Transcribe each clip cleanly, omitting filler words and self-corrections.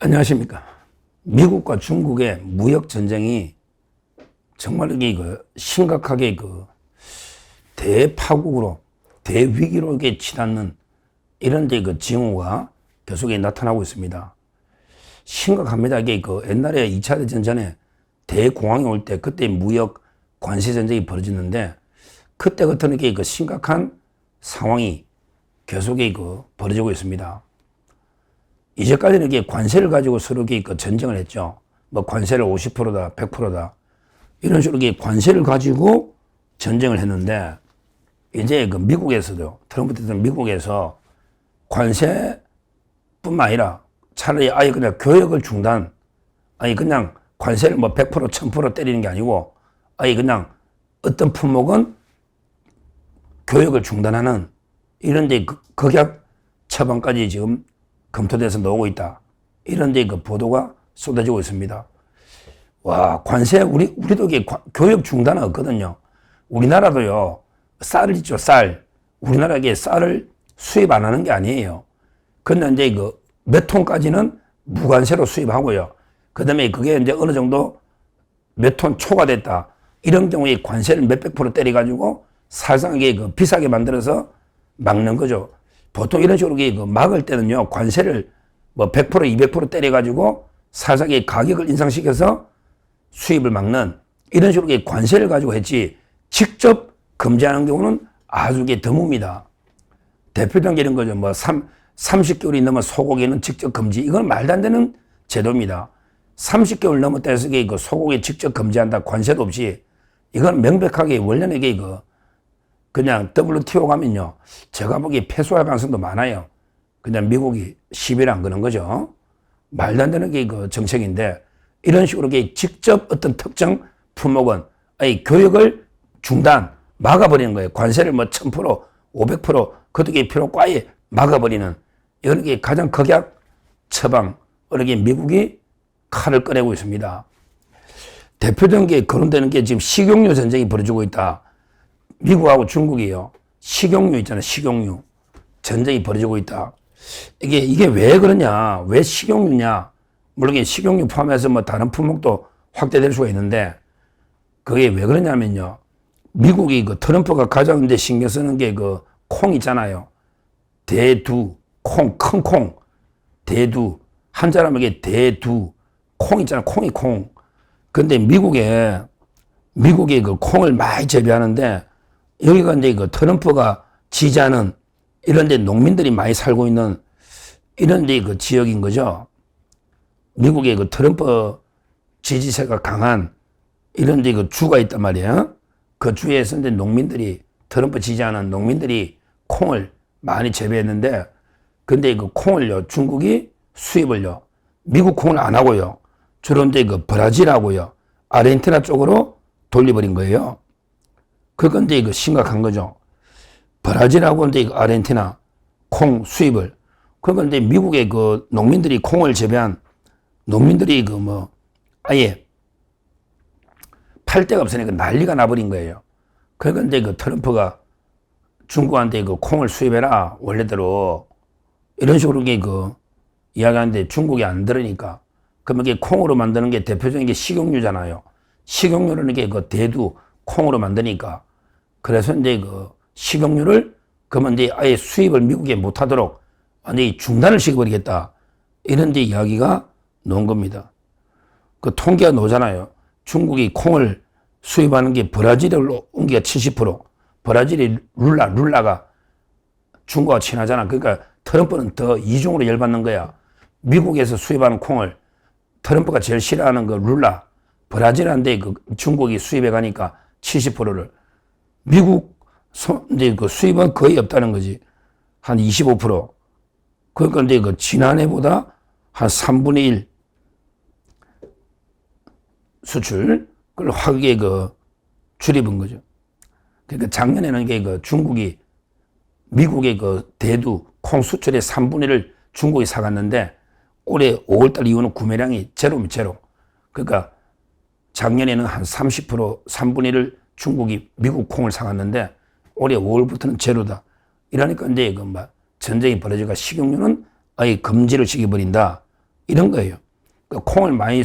안녕하십니까. 미국과 중국의 무역 전쟁이 정말 이게 심각하게 대파국으로 대위기로 이게 치닫는 이런 데 징후가 계속 나타나고 있습니다. 심각합니다. 이게 옛날에 2차 대전 전에 대공황이 올 때 그때 무역 관세 전쟁이 벌어졌는데 그때 같은 게 심각한 상황이 계속 벌어지고 있습니다. 이제까지는 이게 관세를 가지고 서로 전쟁을 했죠. 뭐 관세를 50%다, 100%다. 이런 식으로 관세를 가지고 전쟁을 했는데, 이제 미국에서도, 트럼프 대통령 미국에서 관세뿐만 아니라 차라리 아예 그냥 교역을 중단, 아니 그냥 관세를 뭐 100%, 1000% 때리는 게 아니고, 아예 그냥 어떤 품목은 교역을 중단하는 이런 데 극약 처방까지 지금 검토돼서 나오고 있다. 이런 데 보도가 쏟아지고 있습니다. 와, 관세, 우리도 이게 교역 중단은 없거든요. 우리나라도요, 쌀을 있죠, 쌀. 우리나라에 쌀을 수입 안 하는 게 아니에요. 근데 이제 몇 톤까지는 무관세로 수입하고요. 그 다음에 그게 이제 어느 정도 몇 톤 초과됐다. 이런 경우에 관세를 몇백 프로 때려가지고 살상하게 비싸게 만들어서 막는 거죠. 보통 이런 식으로 막을 때는요, 관세를 뭐 100%, 200% 때려가지고 살상하게 가격을 인상시켜서 수입을 막는 이런 식으로 관세를 가지고 했지 직접 금지하는 경우는 아주 드뭅니다. 대표적인 이런 거죠. 뭐 30개월이 넘은 소고기는 직접 금지. 이건 말도 안 되는 제도입니다. 30개월 넘었다 해서 소고기 직접 금지한다. 관세도 없이. 이건 명백하게 원래는 그냥 WTO 가면요, 제가 보기에 패소할 가능성도 많아요. 그냥 미국이 시비를 안 거는 거죠. 말도 안 되는 게 정책인데, 이런 식으로 직접 어떤 특정 품목은 아니 교역을 중단, 막아버리는 거예요. 관세를 뭐 1000%, 500%, 그것도 필요없고 아예 막아버리는, 이런 게 가장 극약 처방, 이렇게 미국이 칼을 꺼내고 있습니다. 대표적인 게 거론되는 게 지금 식용유 전쟁이 벌어지고 있다. 미국하고 중국이요. 식용유 있잖아요. 식용유. 전쟁이 벌어지고 있다. 이게 왜 그러냐? 왜 식용유냐? 물론 식용유 포함해서 뭐 다른 품목도 확대될 수가 있는데, 그게 왜 그러냐면요. 미국이 트럼프가 가장 이제 신경 쓰는 게 콩 있잖아요. 대두, 콩, 큰 콩. 대두. 한자라면 이게 대두. 콩 있잖아요. 콩이 콩. 근데 미국에 콩을 많이 재배하는데, 여기가 이제 트럼프가 지지하는 이런 데 농민들이 많이 살고 있는 이런 데 지역인 거죠. 미국에 트럼프 지지세가 강한 이런 데 주가 있단 말이에요. 그 주에서 이제 농민들이, 트럼프 지지하는 농민들이 콩을 많이 재배했는데, 근데 콩을요, 중국이 수입을요, 미국 콩을 안 하고요, 주로 이제 브라질하고요, 아르헨티나 쪽으로 돌려버린 거예요. 그건 이제 심각한 거죠. 브라질하고 이제 아르헨티나 콩 수입을. 그러니까 이제 미국의 농민들이 콩을 재배한 농민들이 아예 팔 데가 없으니까 난리가 나버린 거예요. 그러니까 이제 트럼프가 중국한테 콩을 수입해라. 원래대로. 이런 식으로 이야기하는데 중국이 안 들으니까. 그러면 이게 콩으로 만드는 게 대표적인 게 식용유잖아요. 식용유는 이게 대두 콩으로 만드니까. 그래서 이제 식용유를 그러면 이제 아예 수입을 미국에 못하도록 완전히 중단을 시켜버리겠다. 이런 데 이야기가 나온 겁니다. 통계가 나오잖아요. 중국이 콩을 수입하는 게 브라질로 온 게 70%. 브라질이 룰라가 중국과 친하잖아. 그러니까 트럼프는 더 이중으로 열받는 거야. 미국에서 수입하는 콩을 트럼프가 제일 싫어하는 룰라. 브라질한테 중국이 수입해 가니까 70%를. 미국 이제 수입은 거의 없다는 거지. 한 25%. 그러니까 이제 지난해보다 한 3분의 1 수출, 그걸 확 줄입은 거죠. 그러니까 작년에는 이게 중국이 미국의 대두 콩 수출의 3분의 1을 중국이 사갔는데 올해 5월달 이후는 구매량이 제로입니다. 제로. 그러니까 작년에는 한 30%, 3분의 1을 중국이 미국 콩을 사갔는데 올해 5월부터는 제로다. 이러니까 이제 전쟁이 벌어지니까 식용유는 아예 금지를 시켜버린다. 이런 거예요. 그 콩을 많이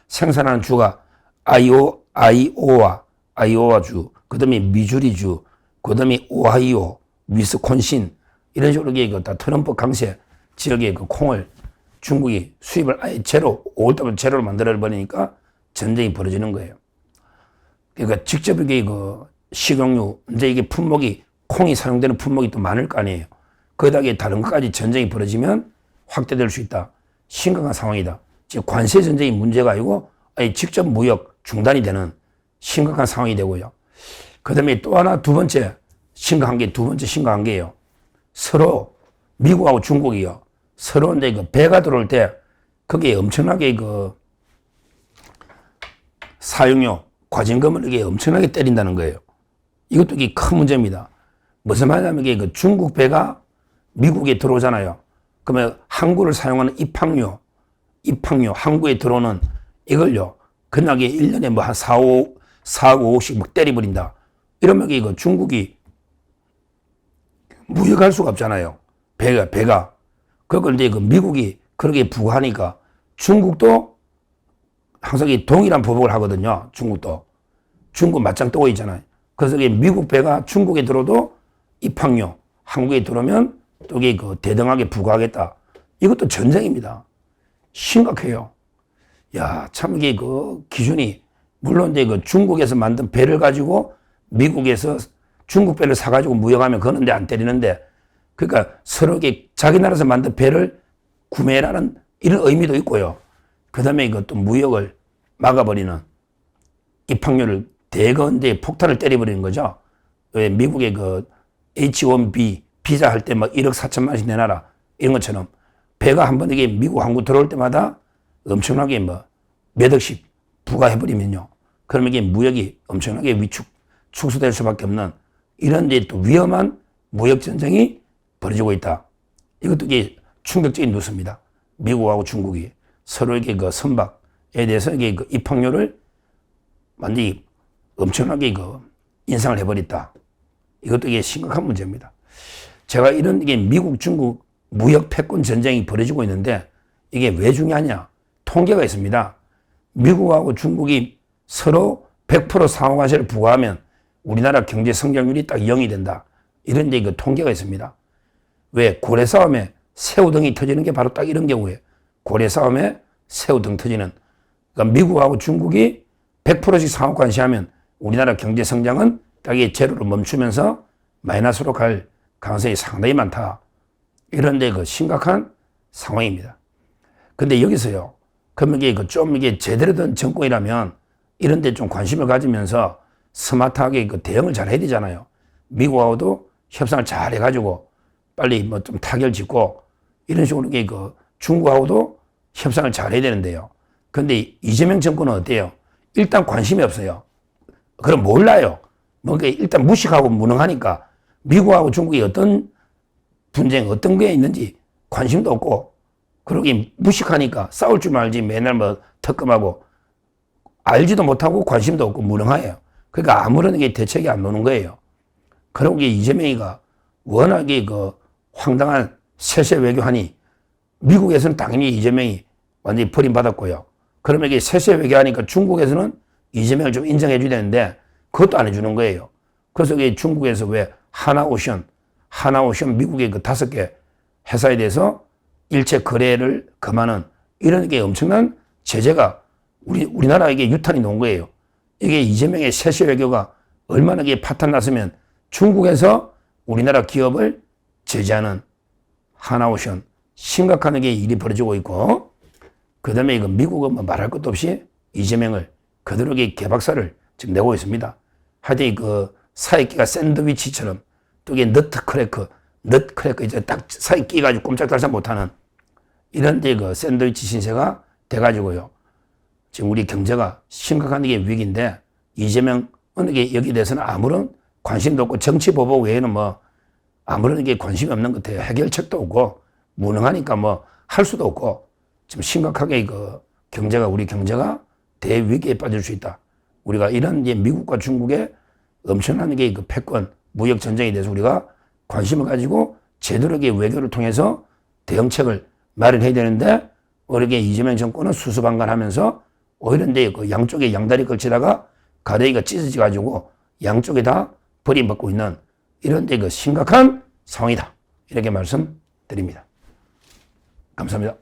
생산하는 주가 아이오와 주, 그 다음에 미주리주, 그 다음에 오하이오, 위스콘신, 이런 식으로 다 트럼프 강세 지역에 그 콩을 중국이 수입을 아예 제로, 5월달부터 제로로 만들어버리니까 전쟁이 벌어지는 거예요. 그러니까 직접 이게 그 식용유, 이제 이게 품목이, 콩이 사용되는 품목이 또 많을 거 아니에요. 거기다가 다른 것까지 전쟁이 벌어지면 확대될 수 있다. 심각한 상황이다. 지금 관세 전쟁이 문제가 아니고 아예 직접 무역 중단이 되는 심각한 상황이 되고요. 그 다음에 또 하나 두 번째 심각한 게예요. 서로 미국하고 중국이요. 서로 이제 그 배가 들어올 때 거기에 엄청나게 그 사용료, 과징금을 이게 엄청나게 때린다는 거예요. 이것도 이게 큰 문제입니다. 무슨 말이냐면 이게 그 중국 배가 미국에 들어오잖아요. 그러면 항구를 사용하는 입항료, 항구에 들어오는 이걸요. 그냥에 1년에 뭐 한 4억, 5억씩 막 때려버린다. 이러면 이거 중국이 무역할 수가 없잖아요. 배가. 그걸 이제 그 미국이 그렇게 부과하니까 중국도 항상 동일한 보복을 하거든요. 중국 맞짱 뜨고 있잖아요. 그래서 미국 배가 중국에 들어도 입항료, 한국에 들어오면 또 이게 그 대등하게 부과하겠다. 이것도 전쟁입니다. 심각해요. 야, 참 이게 그 기준이, 물론 이제 그 중국에서 만든 배를 가지고 미국에서 중국 배를 사가지고 무역하면 그거는 안 때리는데, 그러니까 서로 자기 나라에서 만든 배를 구매라는 이런 의미도 있고요. 그 다음에 이것도 무역을 막아버리는 입항료를 대건대 폭탄을 때려버리는 거죠. 왜 미국의 그 H1B 비자 할 때 막 1억 4천만 원씩 내놔라. 이런 것처럼 배가 한 번 이게 미국 항구 들어올 때마다 엄청나게 뭐 몇 억씩 부과해버리면요. 그러면 이게 무역이 엄청나게 축소될 수밖에 없는 이런 이제 또 위험한 무역 전쟁이 벌어지고 있다. 이것도 이게 충격적인 뉴스입니다. 미국하고 중국이 서로에게 그 선박에 대해서 이게 그 입항료를 완전히 엄청나게 그 인상을 해버렸다. 이것도 이게 심각한 문제입니다. 제가 이런 이게 미국, 중국 무역 패권 전쟁이 벌어지고 있는데 이게 왜 중요하냐? 통계가 있습니다. 미국하고 중국이 서로 100% 상호관세를 부과하면 우리나라 경제 성장률이 딱 0이 된다. 이런 데 그 통계가 있습니다. 왜? 고래 싸움에 새우등이 터지는 게 바로 딱 이런 경우에 고래 싸움에 새우등 터지는. 그러니까 미국하고 중국이 100%씩 상호관세하면 우리나라 경제 성장은 딱 이 제로로 멈추면서 마이너스로 갈 가능성이 상당히 많다. 이런 데 그 심각한 상황입니다. 근데 여기서요. 그러면 이게 좀 이게 제대로 된 정권이라면 이런 데 좀 관심을 가지면서 스마트하게 그 대응을 잘 해야 되잖아요. 미국하고도 협상을 잘 해가지고 빨리 뭐 좀 타결 짓고 이런 식으로 이게 그 중국하고도 협상을 잘 해야 되는데요. 근데 이재명 정권은 어때요? 일단 관심이 없어요. 그럼 몰라요. 뭐 일단 무식하고 무능하니까 미국하고 중국이 어떤 분쟁, 어떤 게 있는지 관심도 없고 그러기 무식하니까 싸울 줄 알지 맨날 뭐 특검하고 알지도 못하고 관심도 없고 무능해요. 그러니까 아무런 게 대책이 안 나오는 거예요. 그러고 이재명이가 워낙에 그 황당한 세세 외교하니 미국에서는 당연히 이재명이 완전히 버림받았고요. 그러면 이게 세세 외교하니까 중국에서는 이재명을 좀 인정해 줘야 되는데 그것도 안 해주는 거예요. 그래서 이게 중국에서 왜 하나오션 미국의 그 5개 회사에 대해서 일체 거래를 금하는 이런 게 엄청난 제재가 우리나라에게 유탄이 놓은 거예요. 이게 이재명의 세세 외교가 얼마나 이게 파탄 났으면 중국에서 우리나라 기업을 제재하는 하나오션 심각한 게 일이 벌어지고 있고 그 다음에 이거 미국은 뭐 말할 것도 없이 이재명을 그대로 개박살을 지금 내고 있습니다. 하여튼 그 사이 끼가 샌드위치처럼 또 이게 넛크래커 이제 딱 사이 끼가지고 꼼짝달싹 못하는 이런 데 그 샌드위치 신세가 돼가지고요. 지금 우리 경제가 심각한 게 위기인데 이재명은 이게 여기에 대해서는 아무런 관심도 없고 정치 보복 외에는 뭐 아무런 게 관심이 없는 것 같아요. 해결책도 없고 무능하니까 뭐 할 수도 없고 지금 심각하게 그 우리 경제가 대위기에 빠질 수 있다. 우리가 이런 이제 미국과 중국의 엄청난 게 그 패권 무역 전쟁에 대해서 우리가 관심을 가지고 제대로 외교를 통해서 대응책을 마련해야 되는데 어렵게 이재명 정권은 수수방관하면서 오히려 그 양쪽에 양다리 걸치다가 가다리가 찢어져 가지고 양쪽에 다 버림받고 있는 이런 데 그 심각한 상황이다. 이렇게 말씀드립니다. 감사합니다.